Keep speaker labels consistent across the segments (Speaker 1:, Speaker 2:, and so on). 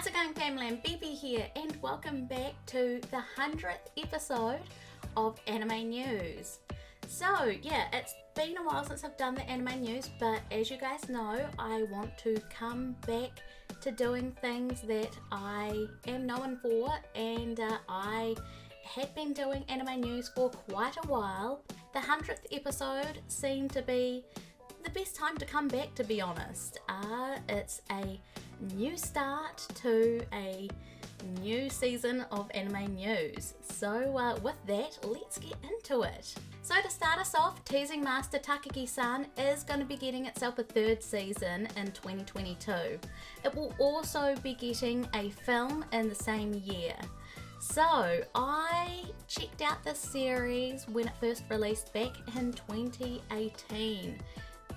Speaker 1: How's it going, family? I'm Bibi here and welcome back to the 100th episode of Anime News. So yeah, it's been a while since I've done the anime news, but as you guys know, I want to come back to doing things that I am known for, and I had been doing anime news for quite a while. The 100th episode seemed to be the best time to come back, to be honest. It's a new start to a new season of anime news. So with that, let's get into it. So to start us off, Teasing Master Takagi-san is going to be getting itself a third season in 2022. It will also be getting a film in the same year. So I checked out this series when it first released back in 2018.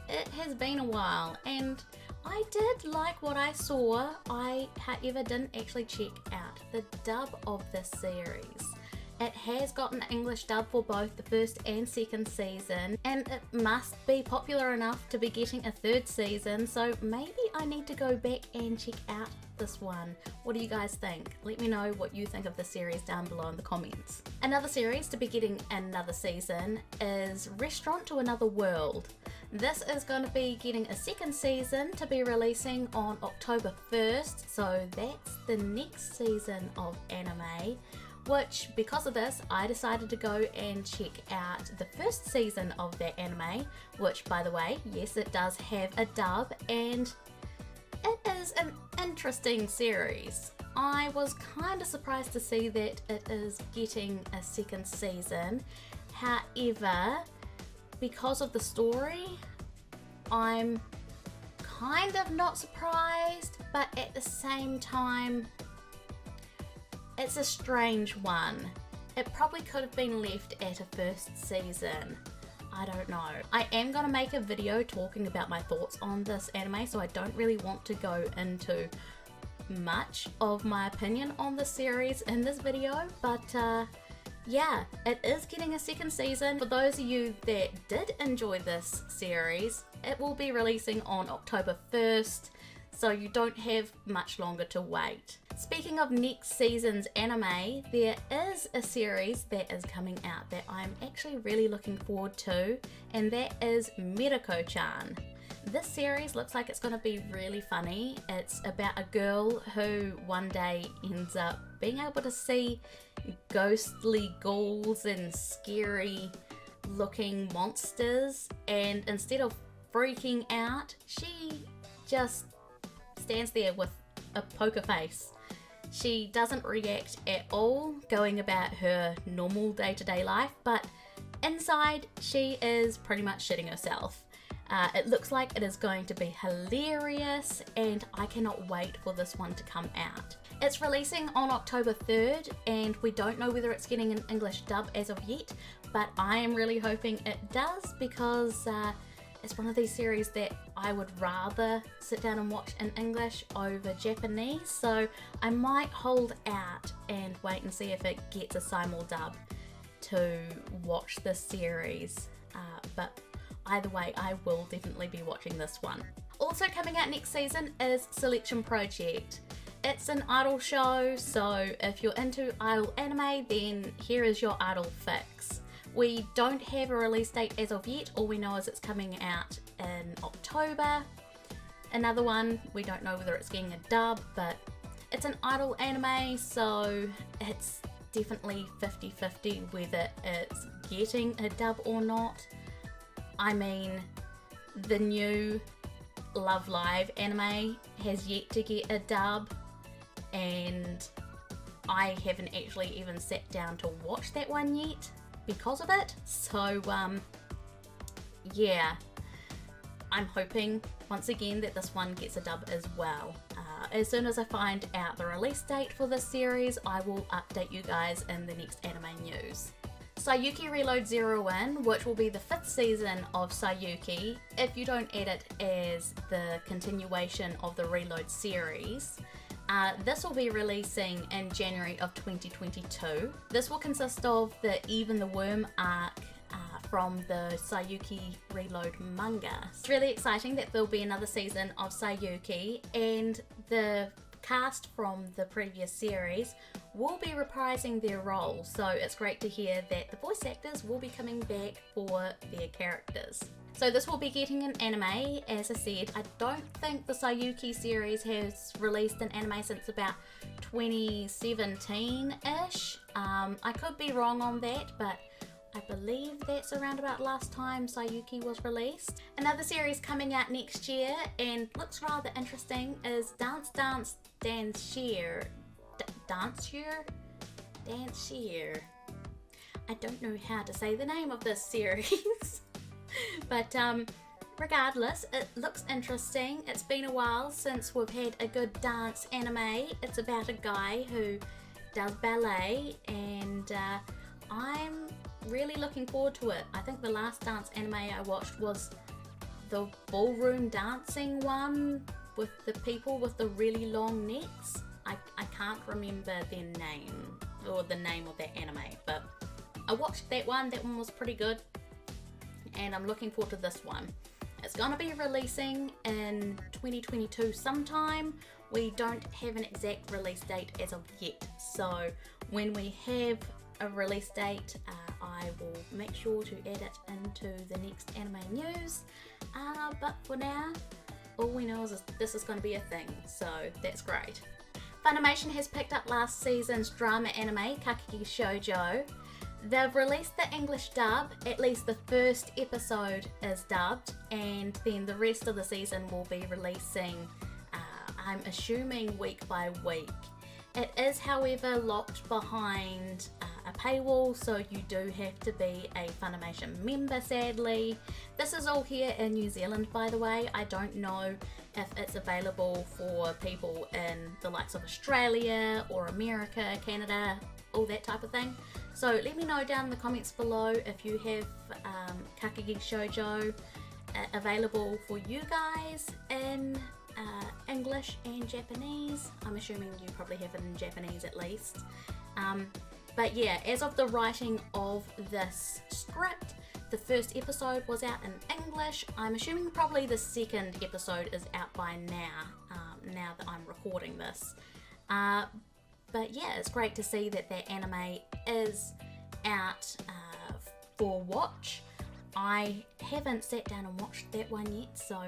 Speaker 1: It has been a while and I did like what I saw. I, however, didn't actually check out the dub of this series. It has got an English dub for both the first and second season, and it must be popular enough to be getting a third season, so maybe I need to go back and check out this one. What do you guys think? Let me know what you think of the series down below in the comments. Another series to be getting another season is Restaurant to Another World. This is going to be getting a second season to be releasing on October 1st, so that's the next season of anime, which because of this I decided to go and check out the first season of that anime, which by the way, yes, it does have a dub and it is an interesting series. I was kind of surprised to see that it is getting a second season. However, because of the story, I'm kind of not surprised, but at the same time, it's a strange one. It probably could have been left at a first season. I don't know. I am going to make a video talking about my thoughts on this anime, so I don't really want to go into much of my opinion on the series in this video, but yeah, it is getting a second season. For those of you that did enjoy this series, it will be releasing on October 1st, so you don't have much longer to wait. Speaking of next season's anime, there is a series that is coming out that I'm actually really looking forward to, and that is Mediko-chan. This series looks like it's going to be really funny. It's about a girl who one day ends up being able to see ghostly ghouls and scary looking monsters, and instead of freaking out, she just stands there with a poker face. She doesn't react at all, going about her normal day-to-day life, but inside she is pretty much shitting herself. It looks like it is going to be hilarious, and I cannot wait for this one to come out. It's releasing on October 3rd, and we don't know whether it's getting an English dub as of yet, but I am really hoping it does, because it's one of these series that I would rather sit down and watch in English over Japanese, so I might hold out and wait and see if it gets a simul dub to watch this series, but either way, I will definitely be watching this one. Also coming out next season is Selection Project. It's an idol show, so if you're into idol anime, then here is your idol fix. We don't have a release date as of yet. All we know is it's coming out in October. Another one, we don't know whether it's getting a dub, but it's an idol anime, so it's definitely 50-50 whether it's getting a dub or not. I mean, the new Love Live anime has yet to get a dub, and I haven't actually even sat down to watch that one yet because of it. So yeah, I'm hoping once again that this one gets a dub as well. As soon as I find out the release date for this series, I will update you guys in the next anime news. Sayuki Reload Zero In, which will be the 5th season of Sayuki, if you don't add it as the continuation of the Reload series. This will be releasing in January of 2022. This will consist of the Even the Worm arc from the Sayuki Reload manga. It's really exciting that there'll be another season of Sayuki, and the cast from the previous series will be reprising their roles, so it's great to hear that the voice actors will be coming back for their characters. So this will be getting an anime. As I said, I don't think the Sayuki series has released an anime since about 2017-ish. I could be wrong on that, but I believe that's around about last time Sayuki was released. Another series coming out next year and looks rather interesting is Dance Year. I don't know how to say the name of this series. But regardless, it looks interesting. It's been a while since we've had a good dance anime. It's about a guy who does ballet, and I'm really looking forward to it. I think the last dance anime I watched was the ballroom dancing one with the people with the really long necks. I can't remember their name or the name of that anime, but I watched that one. That one was pretty good, and I'm looking forward to this one. It's gonna be releasing in 2022 sometime. We don't have an exact release date as of yet, so when we have a release date, I will make sure to add it into the next anime news. But for now, all we know is this is going to be a thing, so that's great. Funimation has picked up last season's drama anime, Kakegi Shoujo. They've released the English dub, at least the first episode is dubbed, and then the rest of the season will be releasing, I'm assuming week by week. It is, however, locked behind a paywall, so you do have to be a Funimation member, sadly. This is all here in New Zealand, by the way. I don't know if it's available for people in the likes of Australia or America, Canada, all that type of thing. So let me know down in the comments below if you have Kakegi Shoujo available for you guys in English and Japanese. I'm assuming you probably have it in Japanese at least. But yeah, as of the writing of this script, the first episode was out in English. I'm assuming probably the second episode is out by now, now that I'm recording this. But yeah, it's great to see that that anime is out for watch. I haven't sat down and watched that one yet, so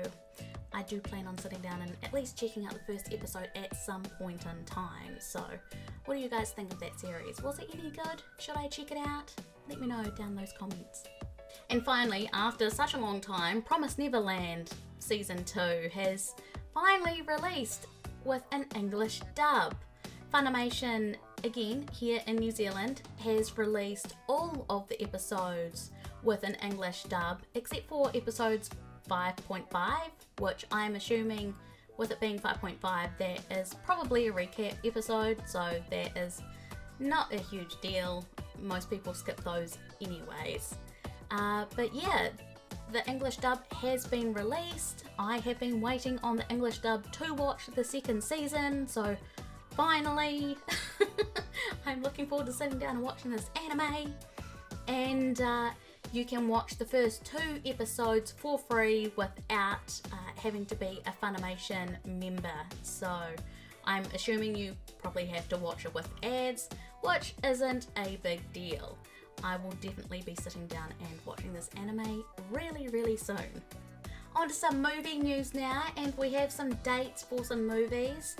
Speaker 1: I do plan on sitting down and at least checking out the first episode at some point in time. So what do you guys think of that series? Was it any good? Should I check it out? Let me know down in those comments. And finally, after such a long time, Promised Neverland Season 2 has finally released with an English dub. Funimation, again, here in New Zealand, has released all of the episodes with an English dub, except for episodes 5.5, which I'm assuming, with it being 5.5, that is probably a recap episode, so that is not a huge deal. Most people skip those anyways. But yeah, the English dub has been released. I have been waiting on the English dub to watch the second season, so finally I'm looking forward to sitting down and watching this anime. And you can watch the first 2 episodes for free without having to be a Funimation member. So I'm assuming you probably have to watch it with ads, which isn't a big deal. I will definitely be sitting down and watching this anime really, really soon. On to some movie news now, and we have some dates for some movies.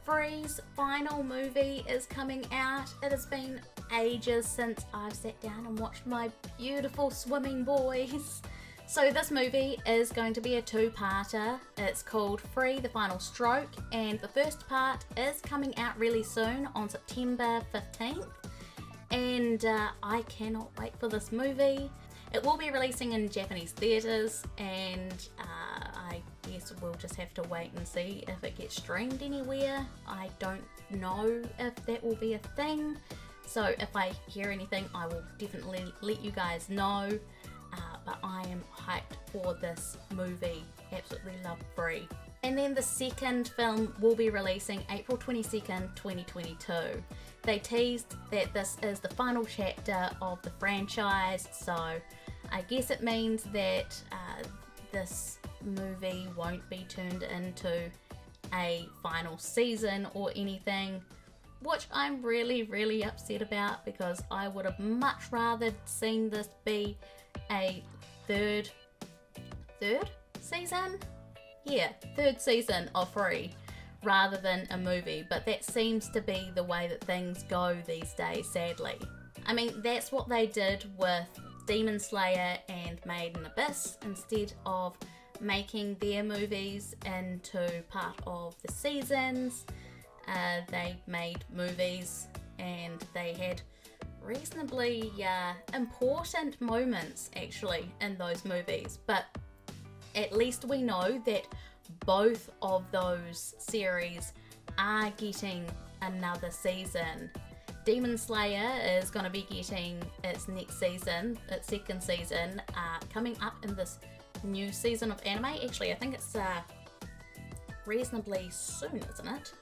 Speaker 1: Free's final movie is coming out. It has been ages since I've sat down and watched my beautiful swimming boys. So this movie is going to be a 2-parter. It's called Free: The Final Stroke, and the first part is coming out really soon on September 15th. And I cannot wait for this movie. It will be releasing in Japanese theatres, and I guess we'll just have to wait and see if it gets streamed anywhere. I don't know if that will be a thing, so if I hear anything I will definitely let you guys know. But I am hyped for this movie. Absolutely love Free. And then the second film will be releasing April 22nd, 2022. They teased that this is the final chapter of the franchise, so I guess it means that this movie won't be turned into a final season or anything, which I'm really upset about, because I would have much rather seen this be a third season? Yeah, third season of Free rather than a movie, but that seems to be the way that things go these days, sadly. I mean, that's what they did with Demon Slayer and Maid and Abyss. Instead of making their movies into part of the seasons, they made movies, and they had reasonably important moments actually in those movies, but at least we know that both of those series are getting another season. Demon Slayer is going to be getting its next season, its second season, coming up in this new season of anime. Actually, I think it's reasonably soon, isn't it?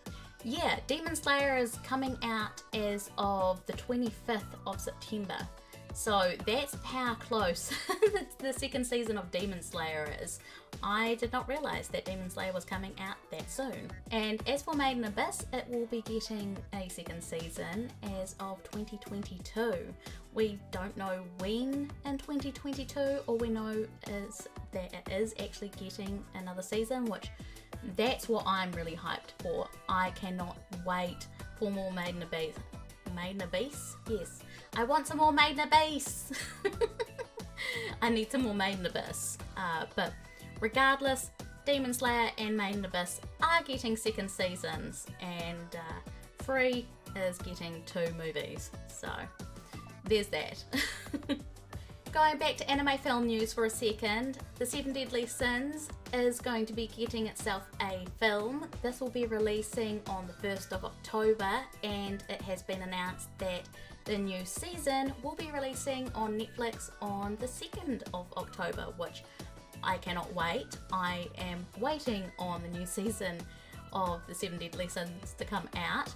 Speaker 1: Yeah, Demon Slayer is coming out as of the 25th of September. So that's how close the second season of Demon Slayer is. I did not realise that Demon Slayer was coming out that soon. And as for Maid and Abyss, it will be getting a second season as of 2022. We don't know when in 2022, all we know is that it is actually getting another season, which that's what I'm really hyped for. I cannot wait for more Maid and Abyss. Maid and Abyss? Yes. I want some more Maid and Abyss. I need some more Maid and Abyss. But regardless, Demon Slayer and Maid and Abyss are getting second seasons, and Free is getting 2 movies. So there's that. Going back to anime film news for a second, The 7 Deadly Sins is going to be getting itself a film. This will be releasing on the 1st of October, and it has been announced that the new season will be releasing on Netflix on the 2nd of October, which I cannot wait. I am waiting on the new season of The 7 Deadly Sins to come out.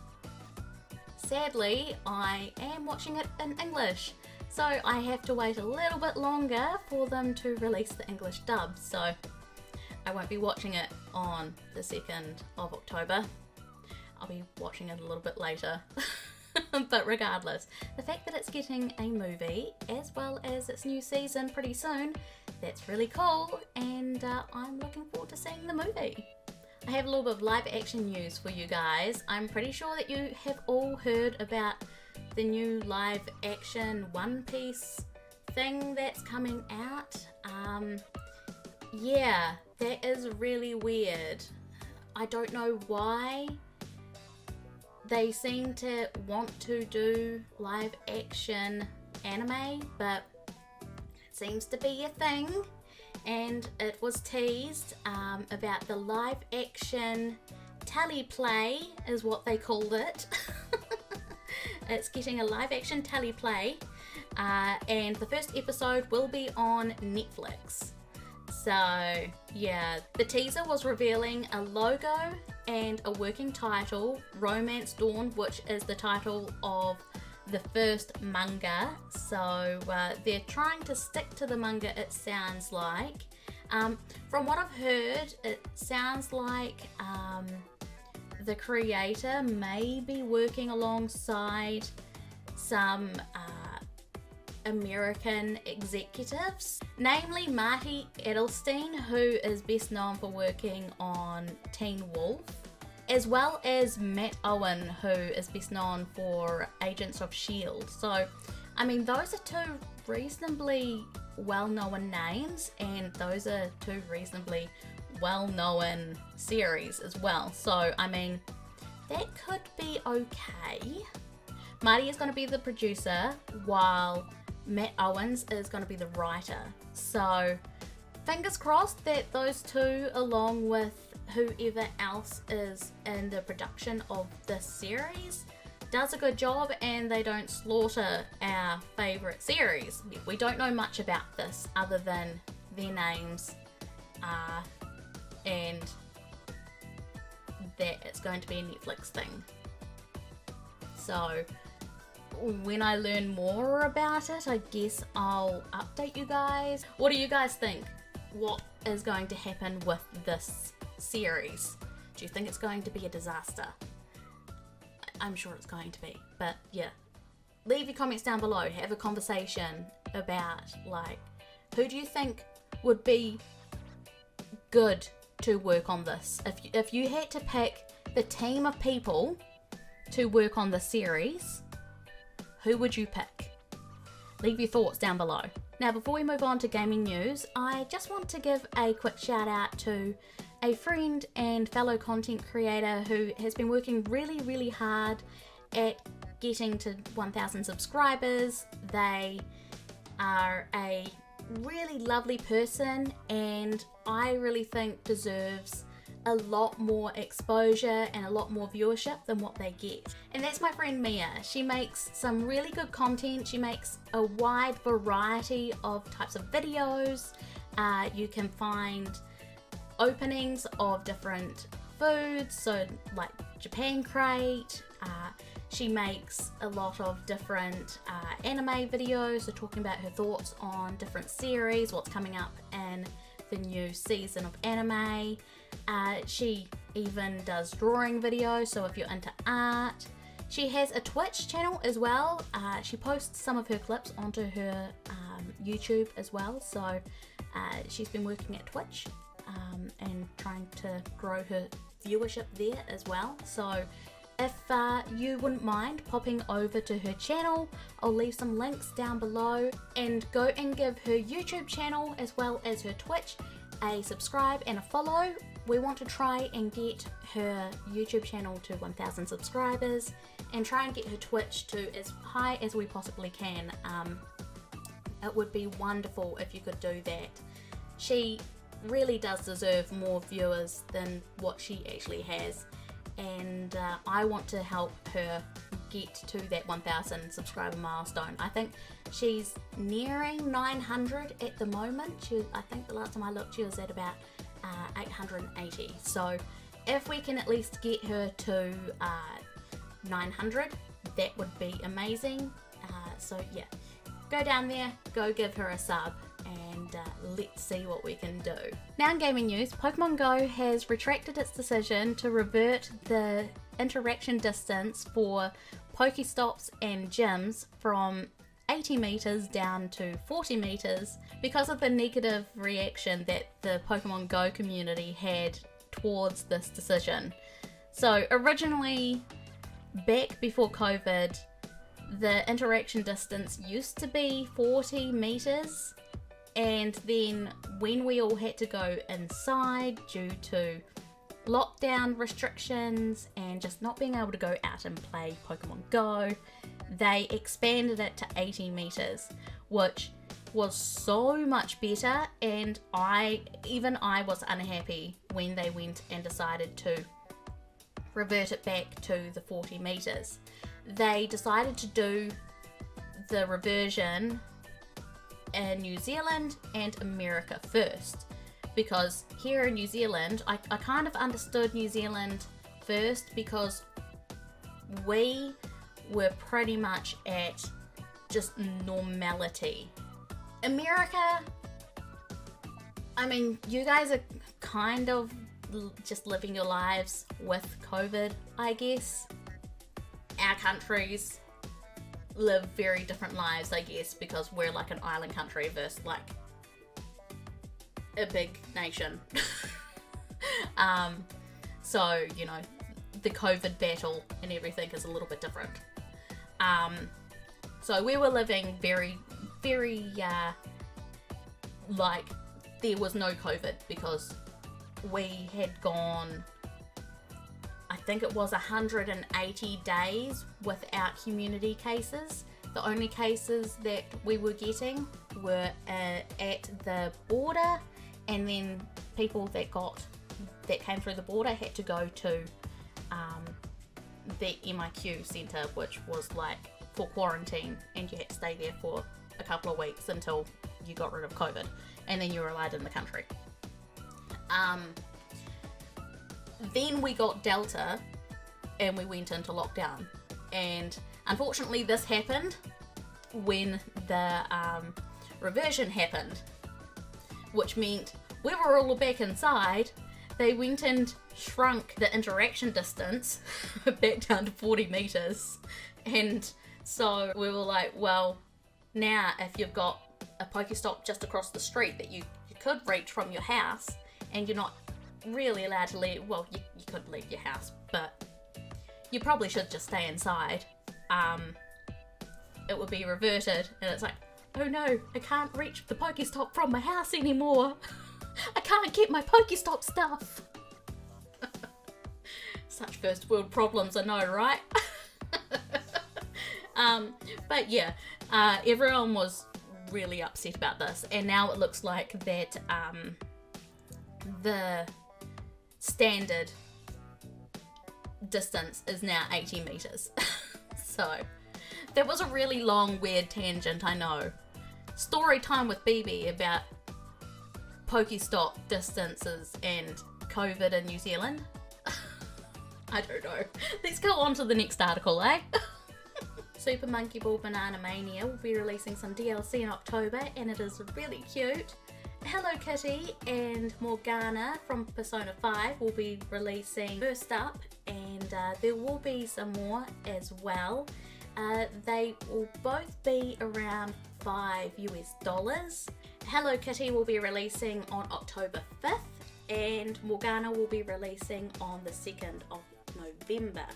Speaker 1: Sadly, I am watching it in English, so I have to wait a little bit longer for them to release the English dub, so I won't be watching it on the 2nd of October. I'll be watching it a little bit later. But regardless, the fact that it's getting a movie as well as its new season pretty soon, that's really cool, and I'm looking forward to seeing the movie. I have a little bit of live action news for you guys. I'm pretty sure that you have all heard about the new live action One Piece thing that's coming out. Yeah, that is really weird. I don't know why they seem to want to do live action anime, but it seems to be a thing. And it was teased about the live action teleplay is what they called it. It's getting a live action teleplay, and the first episode will be on Netflix. So yeah, the teaser was revealing a logo and a working title, Romance Dawn, which is the title of the first manga. So they're trying to stick to the manga, it sounds like. From what I've heard, it sounds like the creator may be working alongside some American executives, namely Marty Edelstein, who is best known for working on Teen Wolf, as well as Matt Owen, who is best known for Agents of S.H.I.E.L.D. So, I mean, those are 2 reasonably well-known names, and those are 2 reasonably well-known series as well. So, I mean, that could be okay. Marty is going to be the producer, while Matt Owens is going to be the writer. So, fingers crossed that those 2, along with whoever else is in the production of this series, does a good job and they don't slaughter our favourite series. We don't know much about this other than their names and that it's going to be a Netflix thing. So when I learn more about it, I guess I'll update you guys. What do you guys think? What is going to happen with this series? Do you think it's going to be a disaster? I'm sure it's going to be, but yeah. Leave your comments down below. Have a conversation about, like, who do you think would be good to work on this? If you had to pick the team of people to work on the series, who would you pick? Leave your thoughts down below. Now, before we move on to gaming news, I just want to give a quick shout out to a friend and fellow content creator who has been working really, really hard at getting to 1,000 subscribers. They are a really lovely person and I really think deserves a lot more exposure and a lot more viewership than what they get. And that's my friend Mia. She makes some really good content. She makes a wide variety of types of videos. You can find openings of different foods, so like Japan Crate. She makes a lot of different anime videos, so talking about her thoughts on different series, what's coming up in the new season of anime. She even does drawing videos, so if you're into art. She has a Twitch channel as well. She posts some of her clips onto her YouTube as well, so she's been working at Twitch and trying to grow her viewership there as well. So if you wouldn't mind popping over to her channel, I'll leave some links down below, and go and give her YouTube channel as well as her Twitch a subscribe and a follow. We want to try and get her YouTube channel to 1,000 subscribers and try and get her Twitch to as high as we possibly can. It would be wonderful if you could do that. She really does deserve more viewers than what she actually has, and I want to help her get to that 1,000 subscriber milestone. I think she's nearing 900 at the moment. I think the last time I looked she was at about 880. So if we can at least get her to 900, that would be amazing. So yeah, go down there, go give her a sub, and let's see what we can do. Now in gaming news, Pokemon Go has retracted its decision to revert the interaction distance for Pokestops and gyms from 80 meters down to 40 meters because of the negative reaction that the Pokemon Go community had towards this decision. So originally, back before COVID, the interaction distance used to be 40 meters, and then when we all had to go inside due to lockdown restrictions and just not being able to go out and play Pokemon Go, they expanded it to 80 meters, which was so much better, and even I was unhappy when they went and decided to revert it back to the 40 meters. They decided to do the reversion in New Zealand and America first, because here in New Zealand, I kind of understood New Zealand first because we were pretty much at just normality. America, I mean, you guys are kind of just living your lives with COVID, I guess. Our countries live very different lives, I guess, because we're like an island country versus like a big nation. So, you know, the COVID battle and everything is a little bit different. So we were living very, very, like there was no COVID, because we had gone, I think it was 180 days without community cases. The only cases that we were getting were at the border, and then people that came through the border had to go to the MIQ centre, which was like for quarantine, and you had to stay there for a couple of weeks until you got rid of COVID, and then you were allowed in the country. Then we got Delta and we went into lockdown, and unfortunately this happened when the reversion happened, which meant we were all back inside. They went and shrunk the interaction distance back down to 40 meters. And so we were like, well, now if you've got a Pokestop just across the street that you could reach from your house, and you're not really allowed to leave, well, you could leave your house, but you probably should just stay inside. It would be reverted, and it's like, oh no, I can't reach the Pokestop from my house anymore. I can't get my Pokestop stuff. Such first world problems, I know, right? But yeah, everyone was really upset about this, and now it looks like that the standard distance is now 80 meters. So that was a really long, weird tangent, I know. Story time with Bibi about Pokestop distances and COVID in New Zealand. I don't know. Let's go on to the next article, eh? Super Monkey Ball Banana Mania will be releasing some DLC in October, and it is really cute. Hello Kitty and Morgana from Persona 5 will be releasing first up, and there will be some more as well. They will both be around $5 US. Hello Kitty will be releasing on October 5th, and Morgana will be releasing on the 2nd of November.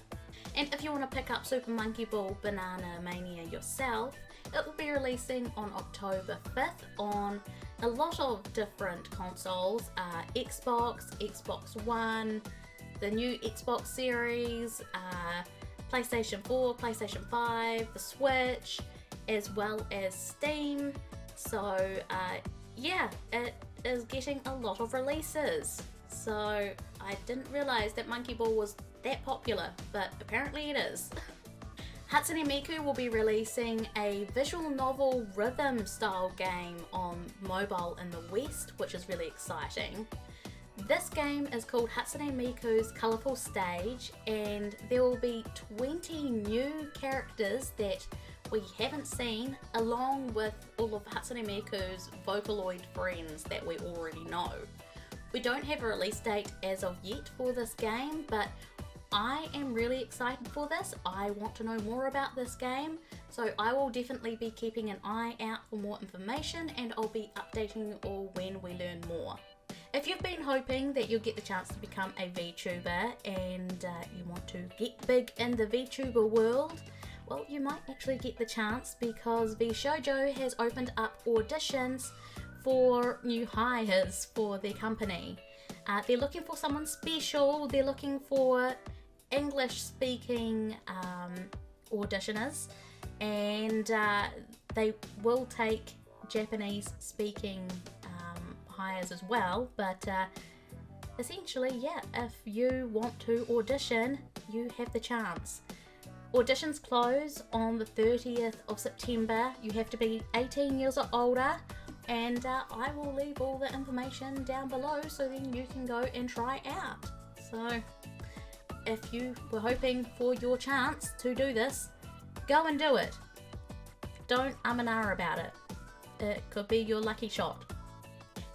Speaker 1: And if you want to pick up Super Monkey Ball Banana Mania yourself, it will be releasing on October 5th on a lot of different consoles, Xbox, Xbox One, the new Xbox Series, PlayStation 4, PlayStation 5, the Switch, as well as Steam. So yeah, it is getting a lot of releases. So I didn't realise that Monkey Ball was that popular, but apparently it is. Hatsune Miku will be releasing a visual novel rhythm style game on mobile in the West, which is really exciting. This game is called Hatsune Miku's Colourful Stage, and there will be 20 new characters that we haven't seen, along with all of Hatsune Miku's Vocaloid friends that we already know. We don't have a release date as of yet for this game, but I am really excited for this. I want to know more about this game, so I will definitely be keeping an eye out for more information, and I'll be updating you all when we learn more. If you've been hoping that you'll get the chance to become a VTuber and you want to get big in the VTuber world, well, you might actually get the chance, because VShojo has opened up auditions for new hires for their company. They're looking for someone special. They're looking for English speaking auditioners, and they will take Japanese speaking hires as well, but essentially, yeah, if you want to audition, you have the chance. Auditions close on the 30th of September. You have to be 18 years or older, and I will leave all the information down below so then you can go and try out. So if you were hoping for your chance to do this, go and do it. Don't and ah about it. It could be your lucky shot.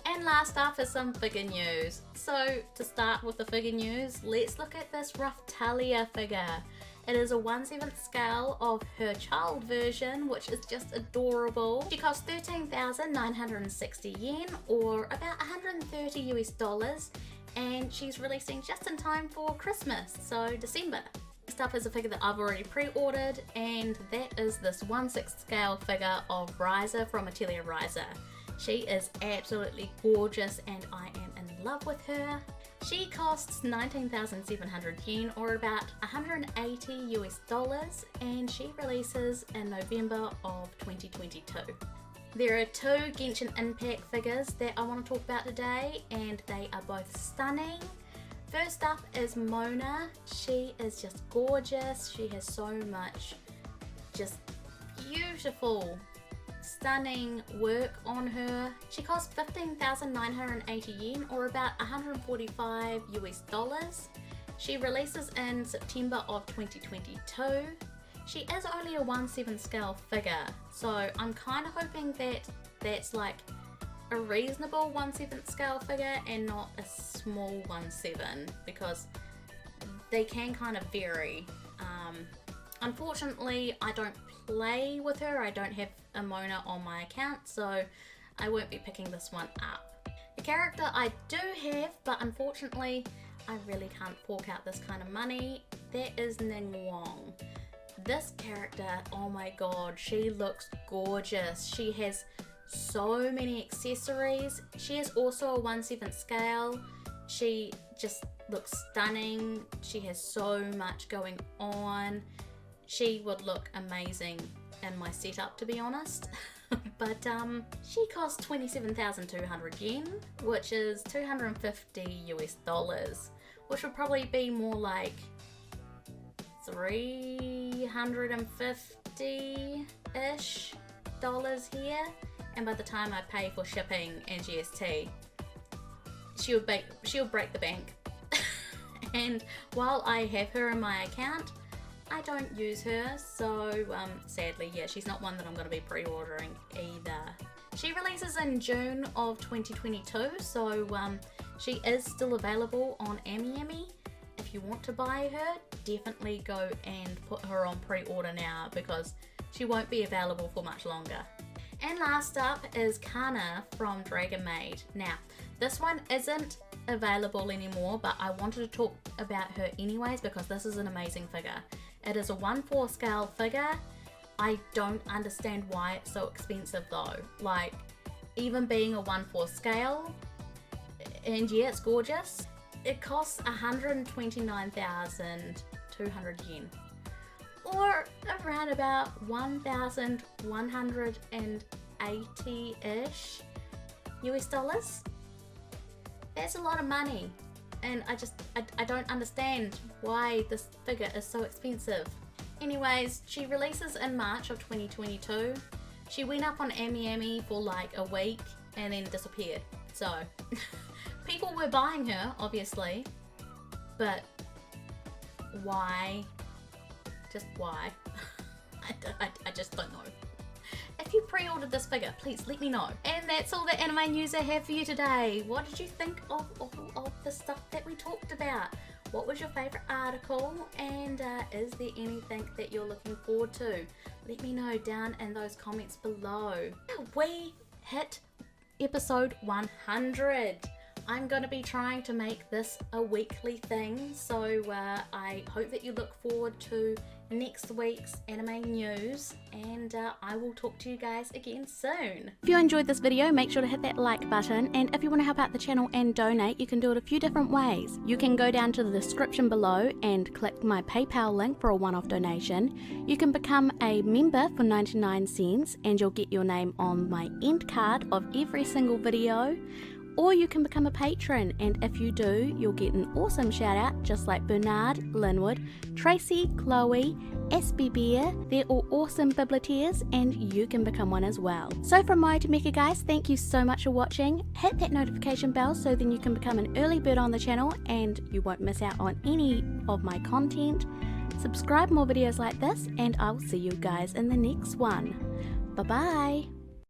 Speaker 1: And last up is some figure news. So to start with the figure news, let's look at this rough Talia figure. It is a 1/7 scale of her child version, which is just adorable. She costs 13,960 yen, or about $130 US, and she's releasing just in time for Christmas, so December. Next up is a figure that I've already pre-ordered, and that is this 1/6 scale figure of Riser from Atelier Riser. She is absolutely gorgeous, and I am in love with her. She costs 19,700 yen, or about $180 US, and she releases in November of 2022. There are two Genshin Impact figures that I want to talk about today, and they are both stunning. First up is Mona. She is just gorgeous. She has so much just beautiful, stunning work on her. She costs 15,980 yen, or about $145 US. She releases in September of 2022. She is only a 1/7 scale figure, so I'm kind of hoping that that's like a reasonable 1/7 scale figure and not a small 1/7, because they can kind of vary. Unfortunately, I don't play with her. I don't have a Mona on my account, so I won't be picking this one up. The character I do have, but unfortunately I really can't fork out this kind of money, that is Ning Wong. This character, oh my god, she looks gorgeous. She has so many accessories. She is also a 1/7 scale. She just looks stunning. She has so much going on. She would look amazing in my setup, to be honest. But she costs 27,200 yen, which is 250 US dollars, which would probably be more like 350-ish dollars here. And by the time I pay for shipping and GST, she'll break the bank. And while I have her in my account, I don't use her, so sadly, yeah, she's not one that I'm going to be pre-ordering either. She releases in June of 2022, so she is still available on AmiAmi. If you want to buy her, definitely go and put her on pre-order now, because she won't be available for much longer. And last up is Kana from Dragon Maid. Now, this one isn't available anymore, but I wanted to talk about her anyways because this is an amazing figure. It is a 1/4 scale figure. I don't understand why it's so expensive though. Like, even being a 1/4 scale, and yeah, it's gorgeous, it costs 129,200 yen, or around about 1,180-ish US dollars. That's a lot of money, and I don't understand why this figure is so expensive. Anyways, she releases in March of 2022. She went up on AmiAmi for like a week and then disappeared. So people were buying her, obviously, but why? Just why? I just don't know. If you pre-ordered this figure, please let me know. And that's all the anime news I have for you today. What did you think of the stuff that we talked about? What was your favourite article? And is there anything that you're looking forward to? Let me know down in those comments below. We hit episode 100. I'm going to be trying to make this a weekly thing, so I hope that you look forward to next week's anime news, and I will talk to you guys again soon. If you enjoyed this video, make sure to hit that like button, and if you want to help out the channel and donate, you can do it a few different ways. You can go down to the description below and click my PayPal link for a one-off donation. You can become a member for 99 cents and you'll get your name on my end card of every single video. Or you can become a patron, and if you do, you'll get an awesome shout out just like Bernard, Linwood, Tracy, Chloe, SB Bear. They're all awesome Biblioteers, and you can become one as well. So from my Tameka guys, thank you so much for watching. Hit that notification bell so then you can become an early bird on the channel and you won't miss out on any of my content. Subscribe for more videos like this, and I'll see you guys in the next one. Bye bye!